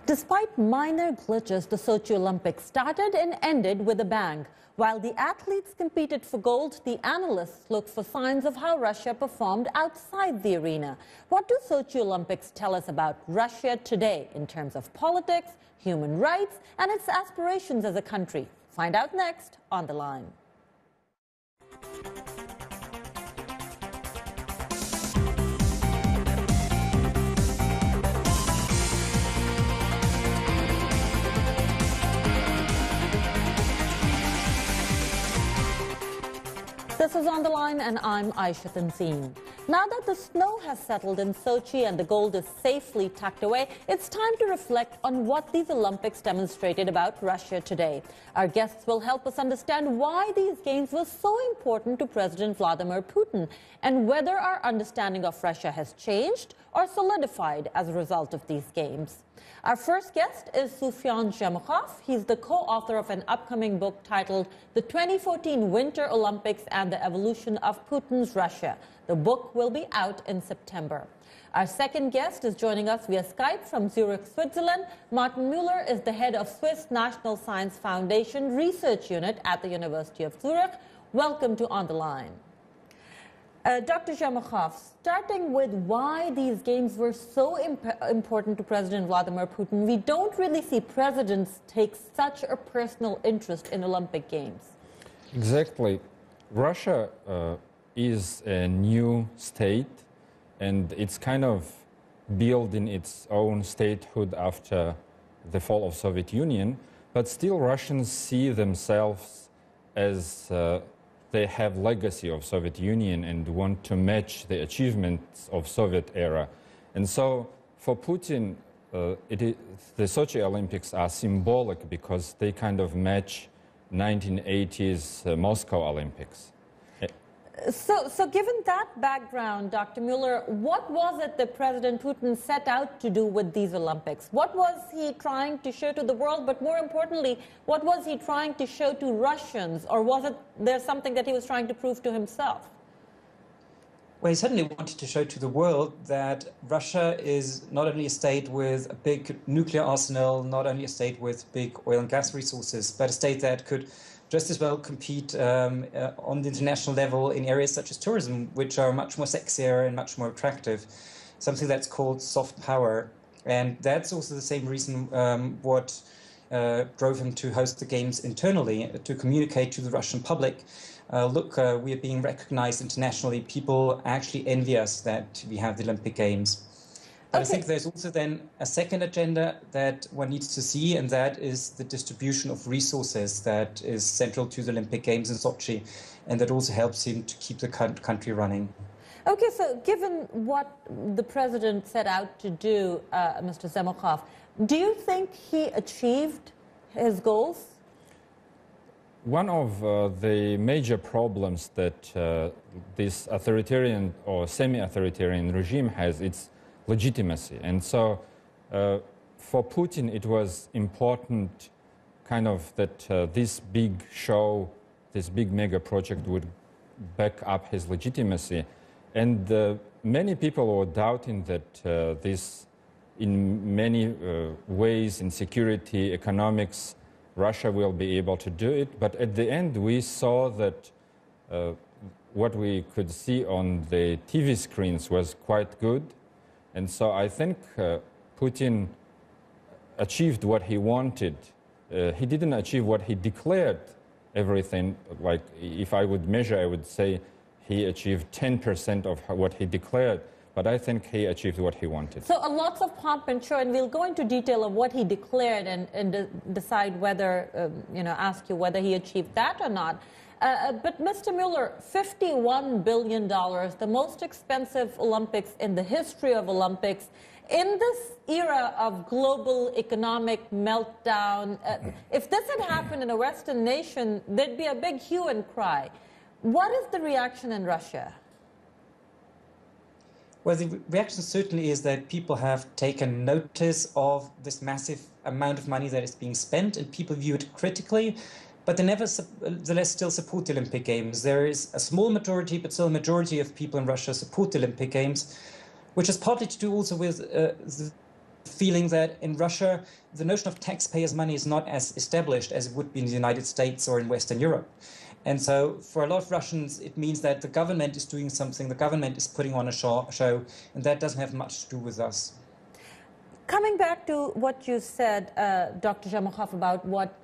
Despite minor glitches, the Sochi Olympics started and ended with a bang. While the athletes competed for gold, the analysts looked for signs of how Russia performed outside the arena. What do Sochi Olympics tell us about Russia today in terms of politics, human rights, and its aspirations as a country? Find out next on The Line. This is On The Line, and I'm Aisha Tanzeen. Now that the snow has settled in Sochi and the gold is safely tucked away, it's time to reflect on what these Olympics demonstrated about Russia today. Our guests will help us understand why these games were so important to President Vladimir Putin and whether our understanding of Russia has changed or solidified as a result of these games. Our first guest is Sufyan Zhemukhov. He's the co-author of an upcoming book titled The 2014 Winter Olympics and the Evolution of Putin's Russia. The book will be out in September. Our second guest is joining us via Skype from Zurich, Switzerland. Martin Müller is the head of Swiss National Science Foundation Research Unit at the University of Zurich. Welcome to On The Line. Dr. Zhemukhov, starting with why these games were so important to President Vladimir Putin, we don't really see presidents take such a personal interest in Olympic Games. Exactly. Russia is a new state, and it's kind of building its own statehood after the fall of Soviet Union, but still Russians see themselves as they have legacy of Soviet Union and want to match the achievements of Soviet era. And so for Putin, the Sochi Olympics are symbolic because they kind of match 1980s Moscow Olympics. So given that background, Dr. Müller, what was it that President Putin set out to do with these Olympics? What was he trying to show to the world, but more importantly, what was he trying to show to Russians, or was there something that he was trying to prove to himself? Well, he certainly wanted to show to the world that Russia is not only a state with a big nuclear arsenal, not only a state with big oil and gas resources, but a state that could just as well compete on the international level in areas such as tourism, which are much more sexier and much more attractive, something that's called soft power. And that's also the same reason what drove him to host the Games internally, to communicate to the Russian public, look, we are being recognized internationally. People actually envy us that we have the Olympic Games. But I think there's also then a second agenda that one needs to see, and that is the distribution of resources that is central to the Olympic Games in Sochi, and that also helps him to keep the country running. Okay, so given what the president set out to do, Mr. Zhemukhov, do you think he achieved his goals? One of the major problems that this authoritarian or semi-authoritarian regime has, it's legitimacy. And so for Putin, it was important kind of that this big show, this big mega project would back up his legitimacy. And many people were doubting that this, in many ways, in security, economics, Russia will be able to do it. But at the end, we saw that what we could see on the TV screens was quite good. And so I think Putin achieved what he wanted. He didn't achieve what he declared everything. Like, if I would measure, I would say he achieved 10% of what he declared. But I think he achieved what he wanted. So lots of pomp and show, and we'll go into detail of what he declared and decide whether, ask you whether he achieved that or not. But Mr. Müller, $51 billion, the most expensive Olympics in the history of Olympics, in this era of global economic meltdown, if this had happened in a Western nation, there'd be a big hue and cry. What is the reaction in Russia? Well, the reaction certainly is that people have taken notice of this massive amount of money that is being spent, and people view it critically. But they nevertheless still support the Olympic Games. There is a small majority, but still a majority of people in Russia support the Olympic Games, which has partly to do also with the feeling that in Russia, the notion of taxpayers' money is not as established as it would be in the United States or in Western Europe. And so for a lot of Russians, it means that the government is doing something, the government is putting on a show, and that doesn't have much to do with us. Coming back to what you said, Dr. Zhamakov, about what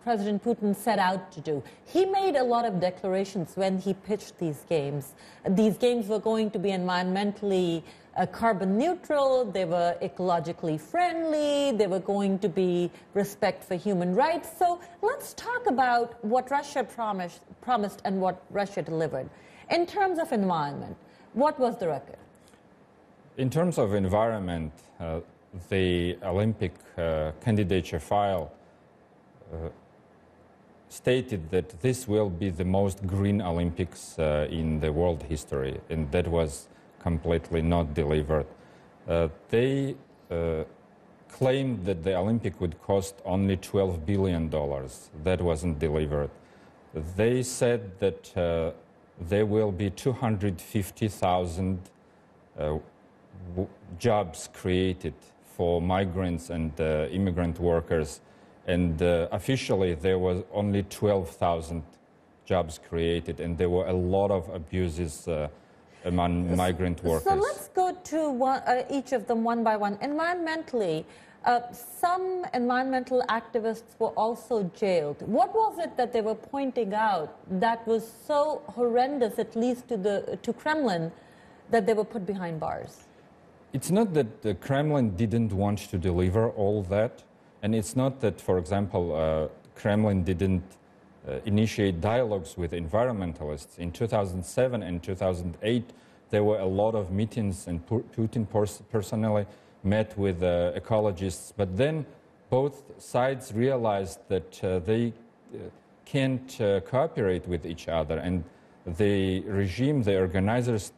President Putin set out to do, he made a lot of declarations when he pitched these games. These games were going to be environmentally carbon neutral, they were ecologically friendly, they were going to be respect for human rights. So let's talk about what Russia promised and what Russia delivered. In terms of environment, what was the record? In terms of environment, the Olympic candidature file stated that this will be the most green Olympics in the world history, and that was completely not delivered. They claimed that the Olympic would cost only $12 billion. That wasn't delivered. They said that there will be 250,000 jobs created for migrants and immigrant workers, and officially there was only 12,000 jobs created, and there were a lot of abuses among migrant workers. So let's go to each of them one by one. Environmentally, some environmental activists were also jailed. What was it that they were pointing out that was so horrendous, at least to Kremlin, that they were put behind bars? It's not that the Kremlin didn't want to deliver all that, and it's not that, for example, Kremlin didn't initiate dialogues with environmentalists. In 2007 and 2008, there were a lot of meetings, and Putin personally met with ecologists. But then both sides realized that they can't cooperate with each other, and the regime, the organizers,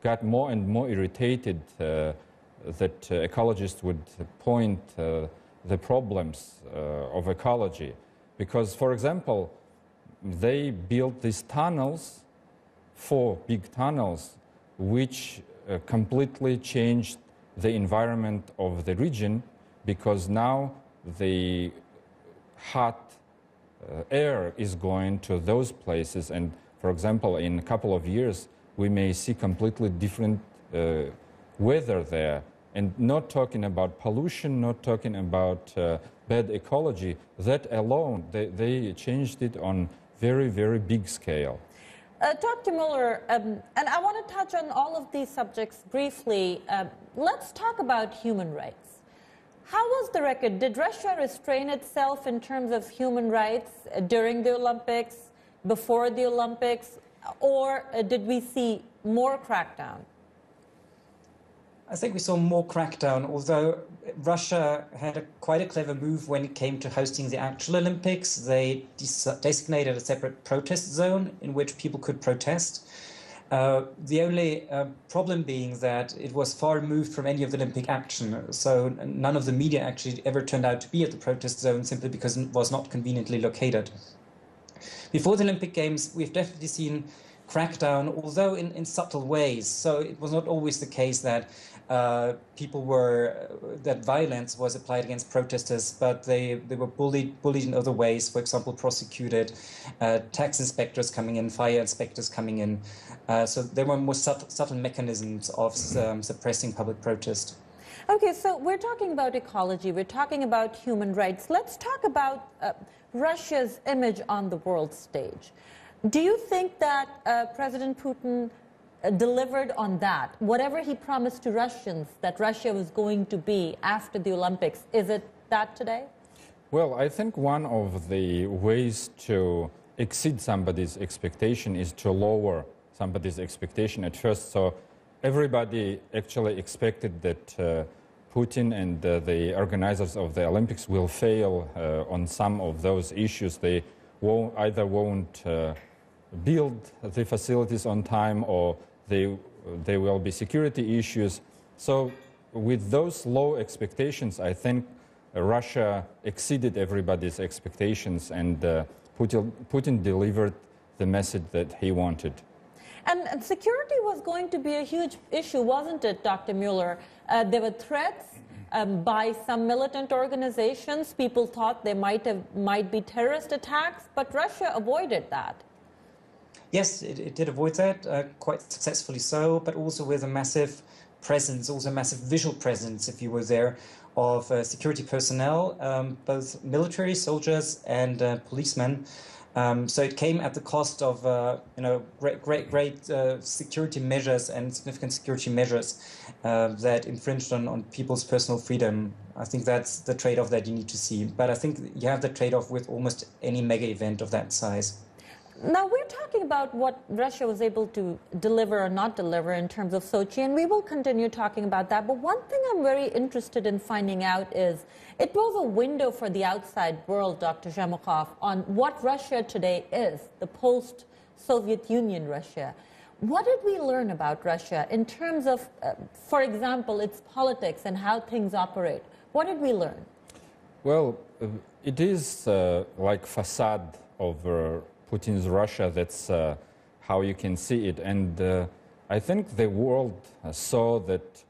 got more and more irritated that ecologists would point the problems of ecology. Because, for example, they built these tunnels, 4 big tunnels, which completely changed the environment of the region, because now the hot air is going to those places. And, for example, in a couple of years, we may see completely different weather there. And not talking about pollution, not talking about bad ecology, that alone, they changed it on very, very big scale. Dr. Mueller, and I want to touch on all of these subjects briefly. Let's talk about human rights. How was the record? Did Russia restrain itself in terms of human rights during the Olympics, before the Olympics, or did we see more crackdown? I think we saw more crackdown, although Russia had quite a clever move when it came to hosting the actual Olympics. They designated a separate protest zone in which people could protest. The only problem being that it was far removed from any of the Olympic action. So none of the media actually ever turned out to be at the protest zone simply because it was not conveniently located. Before the Olympic Games, we've definitely seen crackdown, although in subtle ways. So it was not always the case that that violence was applied against protesters, but they were bullied in other ways. For example, prosecuted, tax inspectors coming in, fire inspectors coming in. So there were more subtle mechanisms of suppressing public protest. Okay, so we're talking about ecology, we're talking about human rights. Let's talk about Russia's image on the world stage. Do you think that President Putin delivered on that? Whatever he promised to Russians that Russia was going to be after the Olympics, is it that today? Well, I think one of the ways to exceed somebody's expectation is to lower somebody's expectation at first. So everybody actually expected that Putin and the organizers of the Olympics will fail on some of those issues. They won't build the facilities on time, or there will be security issues. So with those low expectations, I think Russia exceeded everybody's expectations, and Putin delivered the message that he wanted. And security was going to be a huge issue, wasn't it, Dr. Mueller? There were threats. by some militant organizations. People thought there might be terrorist attacks, but Russia avoided that. Yes, it did avoid that, quite successfully so, but also with a massive presence, also a massive visual presence, if you were there, of security personnel, both military soldiers and policemen. So it came at the cost of great security measures and significant security measures that infringed on people's personal freedom. I think that's the trade-off that you need to see. But I think you have the trade-off with almost any mega event of that size. Now, we're talking about what Russia was able to deliver or not deliver in terms of Sochi, and we will continue talking about that. But one thing I'm very interested in finding out is, it was a window for the outside world, Dr. Zhemokov, on what Russia today is, the post-Soviet Union Russia. What did we learn about Russia in terms of, for example, its politics and how things operate? What did we learn? Well, it is like facade of Putin's Russia. That's how you can see it. And I think the world saw that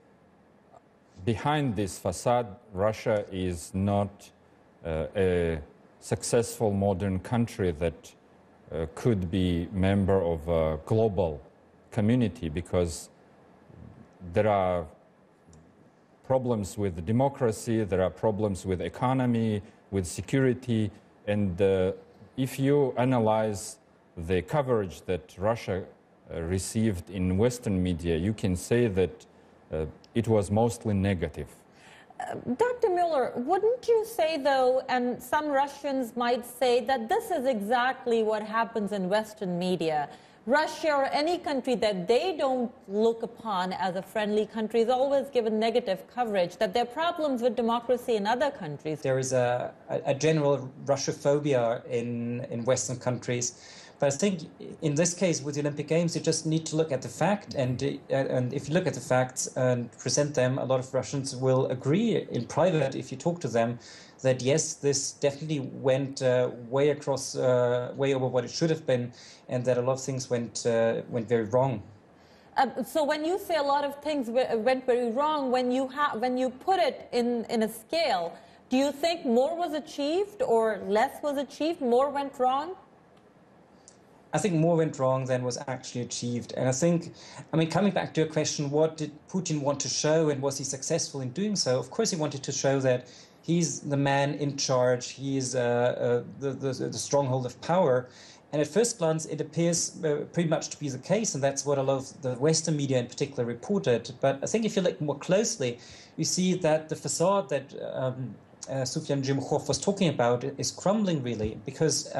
behind this facade, Russia is not a successful modern country that could be member of a global community, because there are problems with democracy, there are problems with economy, with security, and if you analyze the coverage that Russia received in Western media, you can say that it was mostly negative. Dr. Mueller, wouldn't you say, though, and some Russians might say, that this is exactly what happens in Western media? Russia or any country that they don't look upon as a friendly country is always given negative coverage, that there are problems with democracy in other countries. There is a general Russophobia in Western countries. But I think in this case, with the Olympic Games, you just need to look at the fact. And if you look at the facts and present them, a lot of Russians will agree in private, if you talk to them, that yes, this definitely went way over what it should have been, and that a lot of things went very wrong. So when you say a lot of things went very wrong, when you put it in a scale, do you think more was achieved or less was achieved? More went wrong? I think more went wrong than was actually achieved. And I think, coming back to your question, what did Putin want to show, and was he successful in doing so? Of course, he wanted to show that he's the man in charge. He is the stronghold of power. And at first glance, it appears pretty much to be the case, and that's what a lot of the Western media in particular reported. But I think if you look more closely, you see that the facade that Sufjan Zhemokov was talking about is crumbling, really, because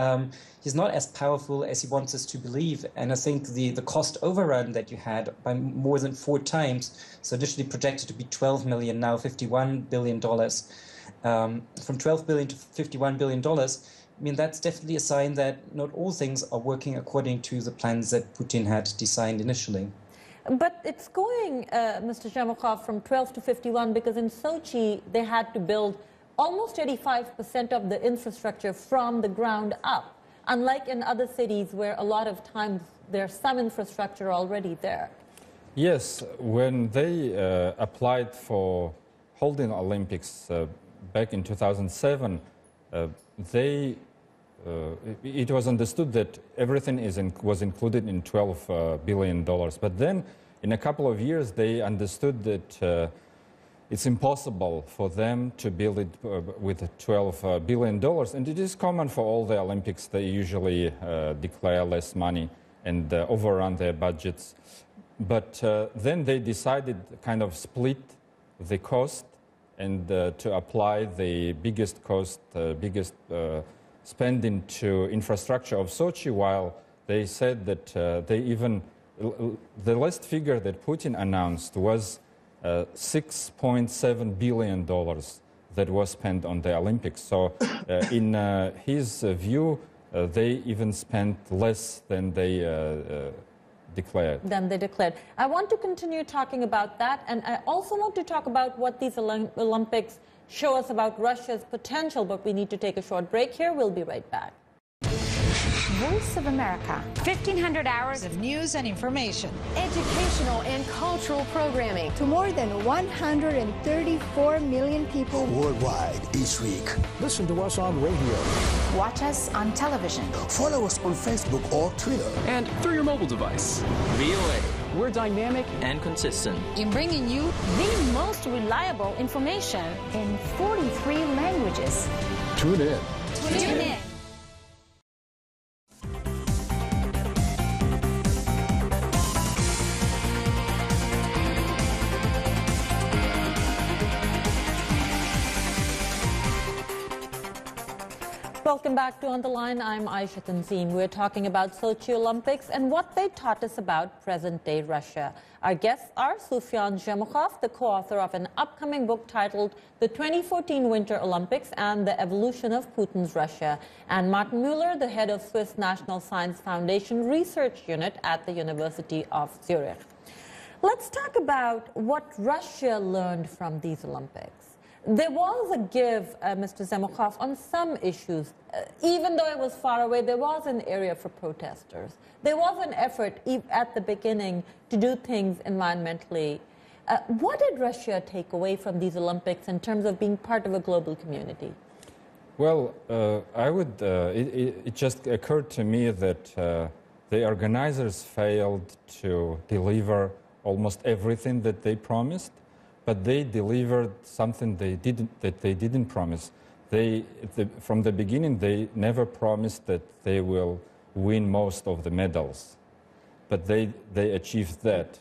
he's not as powerful as he wants us to believe. And I think the cost overrun that you had by more than 4 times, so initially projected to be 12 million, now $51 billion, from 12 billion to $51 billion, that's definitely a sign that not all things are working according to the plans that Putin had designed initially. But it's going, Mr. Zhemokov, from 12 to 51, because in Sochi they had to build almost 85% of the infrastructure from the ground up, unlike in other cities where a lot of times there's some infrastructure already there. Yes, when they applied for holding the Olympics back in 2007, it was understood that everything was included in $12 billion. But then, in a couple of years, they understood that it's impossible for them to build it with $12 billion. And it is common for all the Olympics. They usually declare less money and overrun their budgets. But then they decided kind of split the cost and to apply the biggest cost, biggest spending to infrastructure of Sochi, while they said that the last figure that Putin announced was $6.7 billion that was spent on the Olympics. So in his view, they even spent less than they declared. I want to continue talking about that, and I also want to talk about what these Olympics show us about Russia's potential, but we need to take a short break here. We'll be right back. Voice of America. 1,500 hours of news and information. Educational and cultural programming. To more than 134 million people worldwide each week. Listen to us on radio. Watch us on television. Follow us on Facebook or Twitter. And through your mobile device. VOA. We're dynamic and consistent in bringing you the most reliable information in 43 languages. Tune in. Tune in. Welcome back to On the Line. I'm Aisha Tanzim. We're talking about Sochi Olympics and what they taught us about present-day Russia. Our guests are Sufyan Zhemukhov, the co-author of an upcoming book titled The 2014 Winter Olympics and the Evolution of Putin's Russia, and Martin Mueller, the head of Swiss National Science Foundation Research Unit at the University of Zurich. Let's talk about what Russia learned from these Olympics. There was a give, Mr. Zhemukhov, on some issues. Even though it was far away, there was an area for protesters. There was an effort at the beginning to do things environmentally. What did Russia take away from these Olympics in terms of being part of a global community? Well, it just occurred to me that the organizers failed to deliver almost everything that they promised. But they delivered something they didn't promise. From the beginning, they never promised that they will win most of the medals, but they achieved that.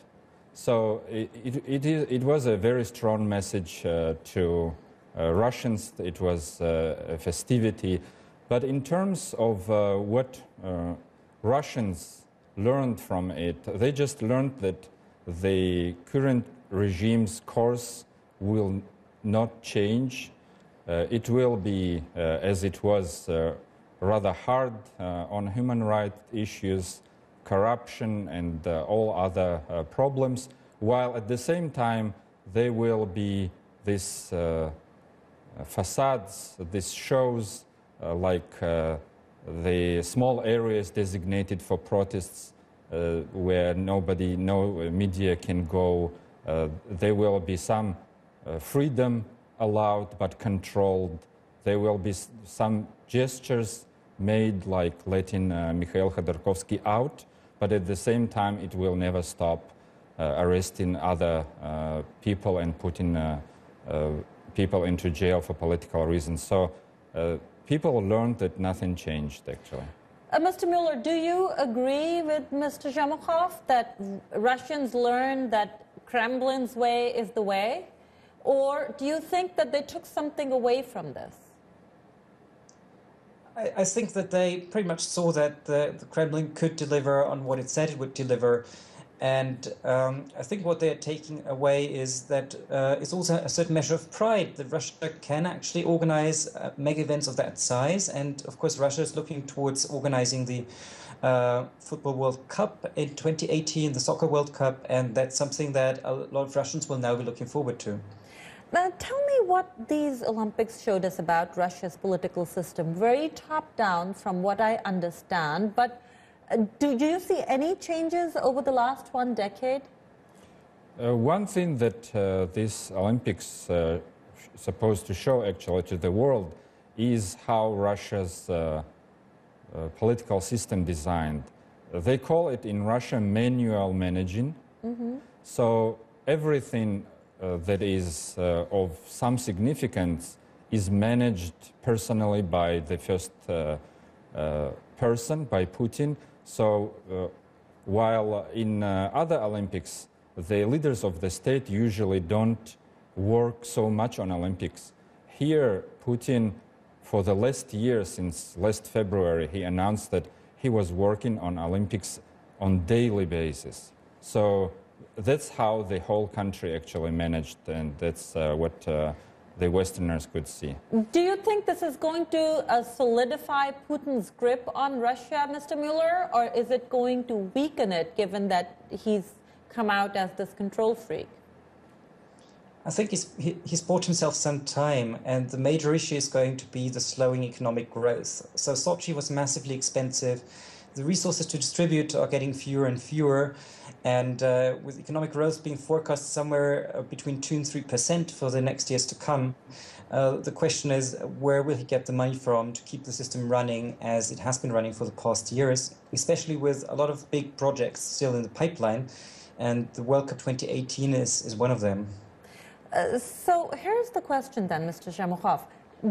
So it was a very strong message to Russians. It was a festivity. But in terms of what Russians learned from it, they just learned that the current regime's course will not change. It will be, as it was, rather hard on human rights issues, corruption, and all other problems, while at the same time there will be these facades, these shows, like the small areas designated for protests where no media can go. There will be some freedom allowed but controlled. There will be some gestures made, like letting Mikhail Khodorkovsky out, but at the same time it will never stop arresting other people and putting people into jail for political reasons. So people learned that nothing changed, actually. Mr. Mueller, do you agree with Mr. Zhemukhov that Russians learned that Kremlin's way is the way? Or do you think that they took something away from this? I think that they pretty much saw that the Kremlin could deliver on what it said it would deliver. And I think what they're taking away is that it's also a certain measure of pride that Russia can actually organize mega events of that size. And of course, Russia is looking towards organizing the Football World Cup in 2018, the Soccer World Cup, and that's something that a lot of Russians will now be looking forward to. Now, tell me what these Olympics showed us about Russia's political system. Very top-down from what I understand, but do you see any changes over the last 1 decade? One thing that these Olympics supposed to show actually to the world is how Russia's political system designed. They call it in Russia manual managing. Mm-hmm. So everything that is of some significance is managed personally by the first person, by Putin. So while in other Olympics, the leaders of the state usually don't work so much on Olympics. Here, Putin, for the last year, since last February, he announced that he was working on Olympics on daily basis. So that's how the whole country actually managed, and that's what the Westerners could see. Do you think this is going to solidify Putin's grip on Russia, Mr. Mueller, or is it going to weaken it, given that he's come out as this control freak? I think he's bought himself some time, and the major issue is going to be the slowing economic growth. So Sochi was massively expensive. The resources to distribute are getting fewer and fewer, and with economic growth being forecast somewhere between 2 and 3% for the next years to come, the question is, where will he get the money from to keep the system running as it has been running for the past years, especially with a lot of big projects still in the pipeline, and the World Cup 2018 is one of them. So here's the question then, Mr. Zhemukhov.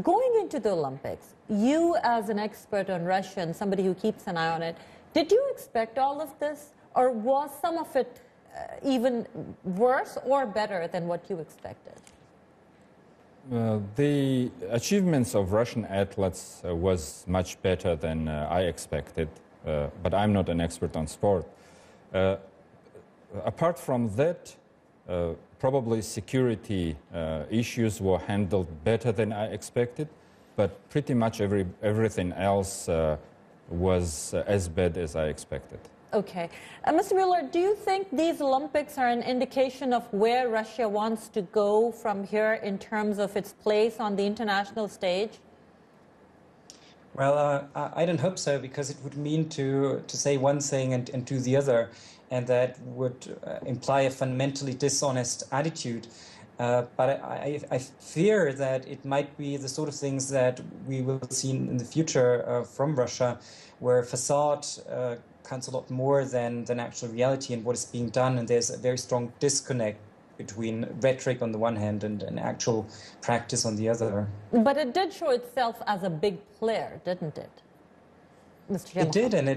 Going into the Olympics, you as an expert on Russia and somebody who keeps an eye on it, did you expect all of this, or was some of it even worse or better than what you expected? The achievements of Russian athletes was much better than I expected, but I'm not an expert on sport. Apart from that, probably security issues were handled better than I expected, but pretty much everything else was as bad as I expected. Okay. Mr. Mueller, do you think these Olympics are an indication of where Russia wants to go from here in terms of its place on the international stage? Well, I don't hope so, because it would mean to say one thing and do the other, and that would imply a fundamentally dishonest attitude. But I fear that it might be the sort of things that we will see in the future from Russia, where facade counts a lot more than actual reality and what is being done, and there's a very strong disconnect between rhetoric on the one hand and actual practice on the other. But it did show itself as a big player, didn't it, Mr. Zhemukhov? It did, and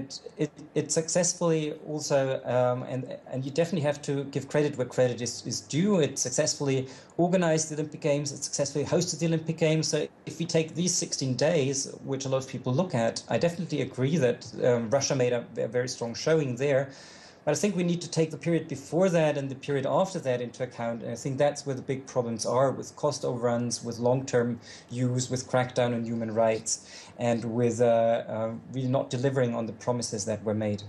it successfully also, and you definitely have to give credit where credit is due. It successfully organized the Olympic Games, it successfully hosted the Olympic Games. So if we take these 16 days, which a lot of people look at, I definitely agree that Russia made a very strong showing there. But I think we need to take the period before that and the period after that into account. And I think that's where the big problems are, with cost overruns, with long-term use, with crackdown on human rights, and with really not delivering on the promises that were made.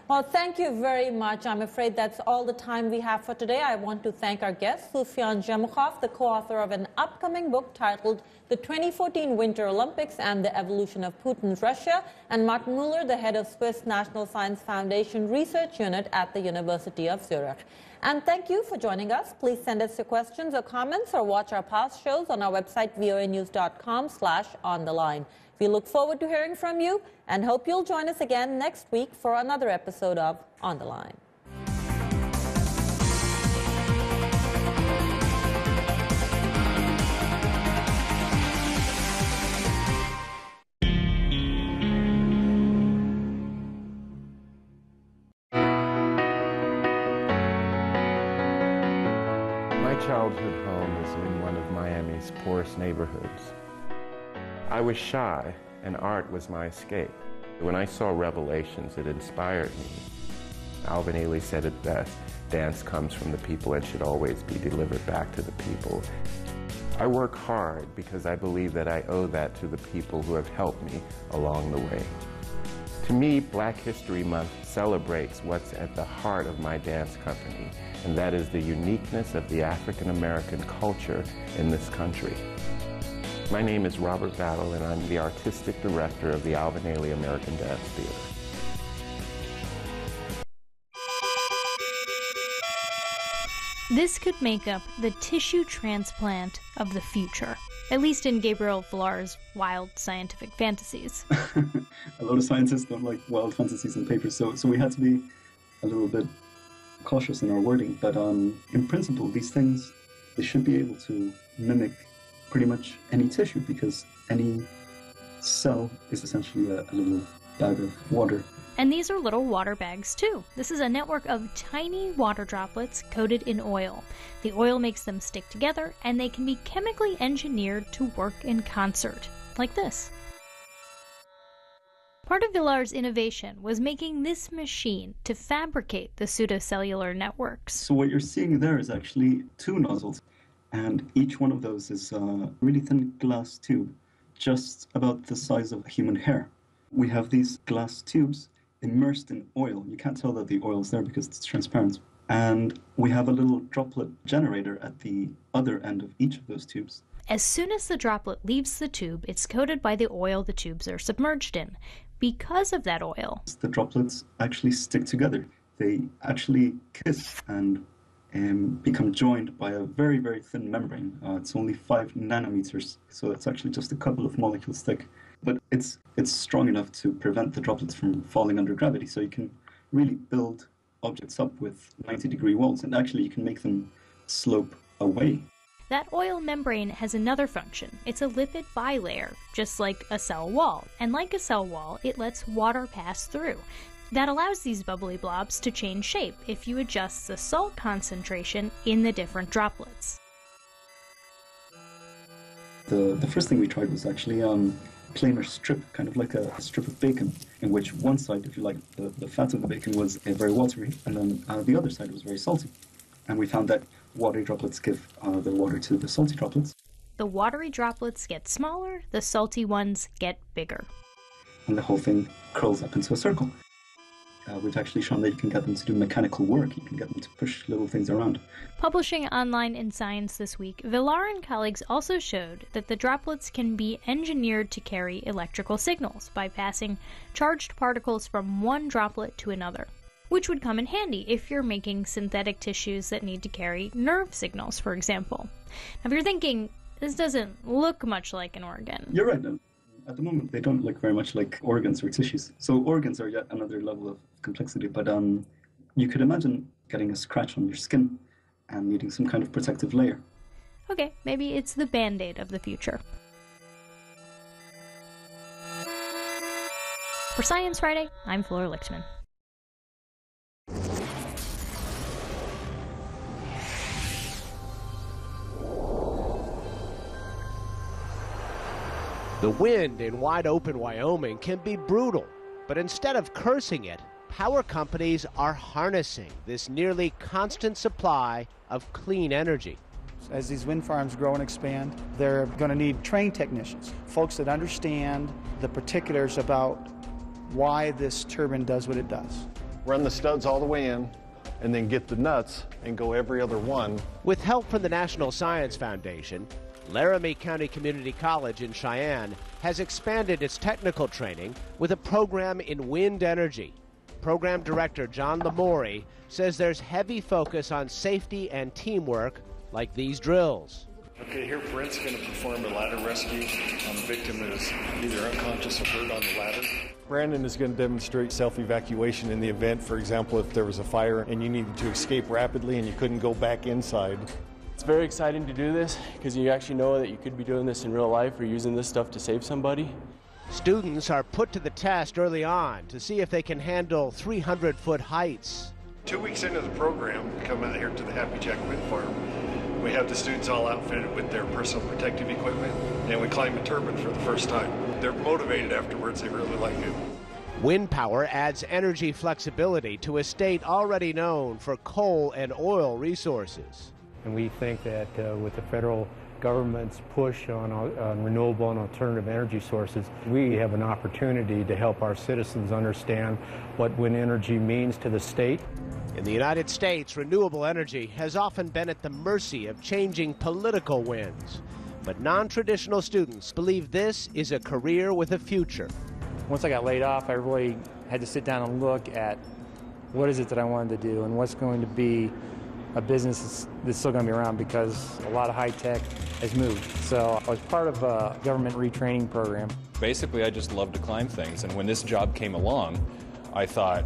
Well, thank you very much. I'm afraid that's all the time we have for today. I want to thank our guest, Sufyan Zhemukhov, the co-author of an upcoming book titled The 2014 Winter Olympics and the Evolution of Putin's Russia, and Martin Mueller, the head of Swiss National Science Foundation Research Unit at the University of Zurich. And thank you for joining us. Please send us your questions or comments, or watch our past shows on our website, voanews.com/ontheline. We look forward to hearing from you and hope you'll join us again next week for another episode of On the Line. My childhood home is in one of Miami's poorest neighborhoods. I was shy, and art was my escape. When I saw Revelations, it inspired me. Alvin Ailey said it best: dance comes from the people and should always be delivered back to the people. I work hard because I believe that I owe that to the people who have helped me along the way. To me, Black History Month celebrates what's at the heart of my dance company, and that is the uniqueness of the African American culture in this country. My name is Robert Battle, and I'm the artistic director of the Alvin Ailey American Dance Theater. This could make up the tissue transplant of the future, at least in Gabriel Villar's wild scientific fantasies. A lot of scientists don't like wild fantasies in papers, so we had to be a little bit cautious in our wording. But in principle, these things, they should be able to mimic pretty much any tissue, because any cell is essentially a little bag of water. And these are little water bags too. This is a network of tiny water droplets coated in oil. The oil makes them stick together, and they can be chemically engineered to work in concert, like this. Part of Villar's innovation was making this machine to fabricate the pseudocellular networks. So what you're seeing there is actually two nozzles, and each one of those is a really thin glass tube, just about the size of a human hair. We have these glass tubes immersed in oil. You can't tell that the oil is there because it's transparent. And we have a little droplet generator at the other end of each of those tubes. As soon as the droplet leaves the tube, it's coated by the oil the tubes are submerged in. Because of that oil, the droplets actually stick together. They actually kiss and become joined by a very, very thin membrane. It's only 5 nanometers, so it's actually just a couple of molecules thick. But it's strong enough to prevent the droplets from falling under gravity, so you can really build objects up with 90-degree walls, and actually you can make them slope away. That oil membrane has another function. It's a lipid bilayer, just like a cell wall. And like a cell wall, it lets water pass through. That allows these bubbly blobs to change shape if you adjust the salt concentration in the different droplets. The first thing we tried was actually planar strip, kind of like a strip of bacon, in which one side, if you like, the fat of the bacon was very watery, and then the other side was very salty. And we found that watery droplets give the water to the salty droplets. The watery droplets get smaller, the salty ones get bigger. And the whole thing curls up into a circle. We've actually shown that you can get them to do mechanical work. You can get them to push little things around. Publishing online in Science this week, Villar and colleagues also showed that the droplets can be engineered to carry electrical signals by passing charged particles from one droplet to another, which would come in handy if you're making synthetic tissues that need to carry nerve signals, for example. Now, if you're thinking, this doesn't look much like an organ. You're right, no. At the moment, they don't look very much like organs or tissues. So organs are yet another level of complexity, but you could imagine getting a scratch on your skin and needing some kind of protective layer. Okay, maybe it's the Band-Aid of the future. For Science Friday, I'm Flora Lichtman. The wind in wide-open Wyoming can be brutal, but instead of cursing it, power companies are harnessing this nearly constant supply of clean energy. As these wind farms grow and expand, they're going to need trained technicians, folks that understand the particulars about why this turbine does what it does. Run the studs all the way in, and then get the nuts and go every other one. With help from the National Science Foundation, Laramie County Community College in Cheyenne has expanded its technical training with a program in wind energy. Program Director John Lamori says there's heavy focus on safety and teamwork like these drills. Okay, here Brent's going to perform a ladder rescue on the victim that is either unconscious or hurt on the ladder. Brandon is going to demonstrate self-evacuation in the event, for example, if there was a fire and you needed to escape rapidly and you couldn't go back inside. It's very exciting to do this because you actually know that you could be doing this in real life or using this stuff to save somebody. Students are put to the test early on to see if they can handle 300-foot heights. 2 weeks into the program, we come out here to the Happy Jack Wind Farm. We have the students all outfitted with their personal protective equipment, and we climb a turbine for the first time. They're motivated afterwards. They really like it. Wind power adds energy flexibility to a state already known for coal and oil resources. And we think that with the federal government's push on renewable and alternative energy sources, we have an opportunity to help our citizens understand what wind energy means to the state. In the United States, renewable energy has often been at the mercy of changing political winds. But non-traditional students believe this is a career with a future. Once I got laid off, I really had to sit down and look at what is it that I wanted to do and what's going to be a business that's still going to be around, because a lot of high tech has moved. So I was part of a government retraining program. Basically, I just love to climb things, and when this job came along, I thought,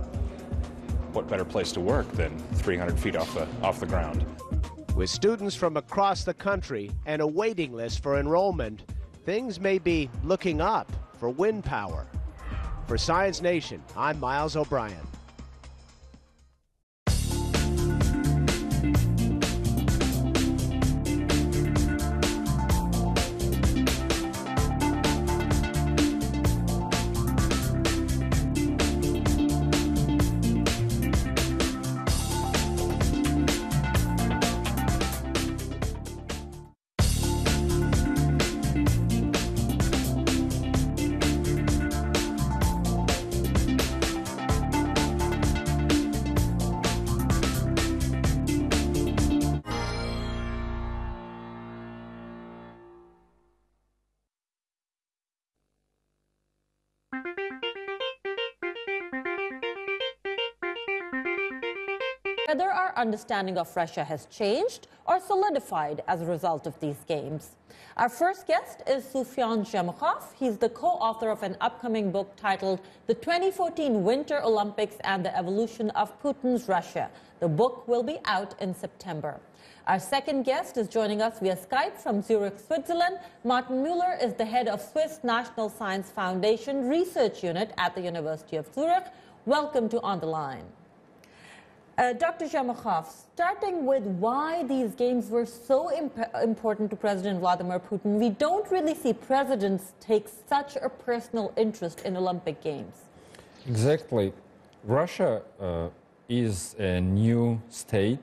what better place to work than 300 feet off the ground? With students from across the country and a waiting list for enrollment, things may be looking up for wind power. For Science Nation, I'm Miles O'Brien. whether our understanding of Russia has changed or solidified as a result of these games. Our first guest is Sufyan Jamakhov. He's the co-author of an upcoming book titled The 2014 Winter Olympics and the Evolution of Putin's Russia. The book will be out in September. Our second guest is joining us via Skype from Zurich, Switzerland. Martin Müller is the head of Swiss National Science Foundation Research Unit at the University of Zurich. Welcome to On the Line. Dr. Jamakhov, starting with why these games were so important to President Vladimir Putin, we don't really see presidents take such a personal interest in Olympic Games. Exactly. Russia is a new state,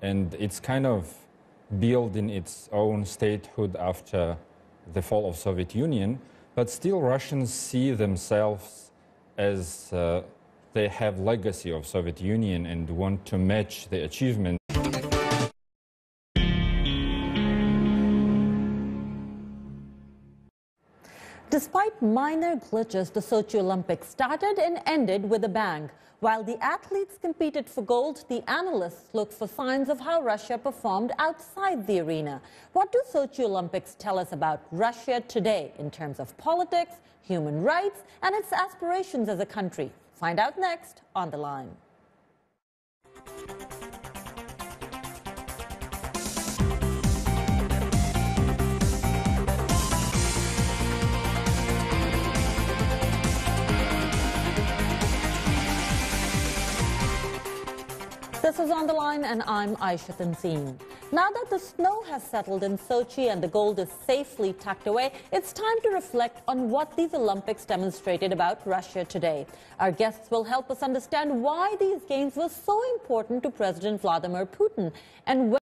and it's kind of building its own statehood after the fall of Soviet Union, but still Russians see themselves as they have legacy of Soviet Union and want to match the achievement. Despite minor glitches, the Sochi Olympics started and ended with a bang. While the athletes competed for gold, the analysts looked for signs of how Russia performed outside the arena. What do Sochi Olympics tell us about Russia today in terms of politics, human rights, and its aspirations as a country? Find out next on The Line. This is On the Line, and I'm Aisha Tanzeen. Now that the snow has settled in Sochi and the gold is safely tucked away, it's time to reflect on what these Olympics demonstrated about Russia today. Our guests will help us understand why these games were so important to President Vladimir Putin and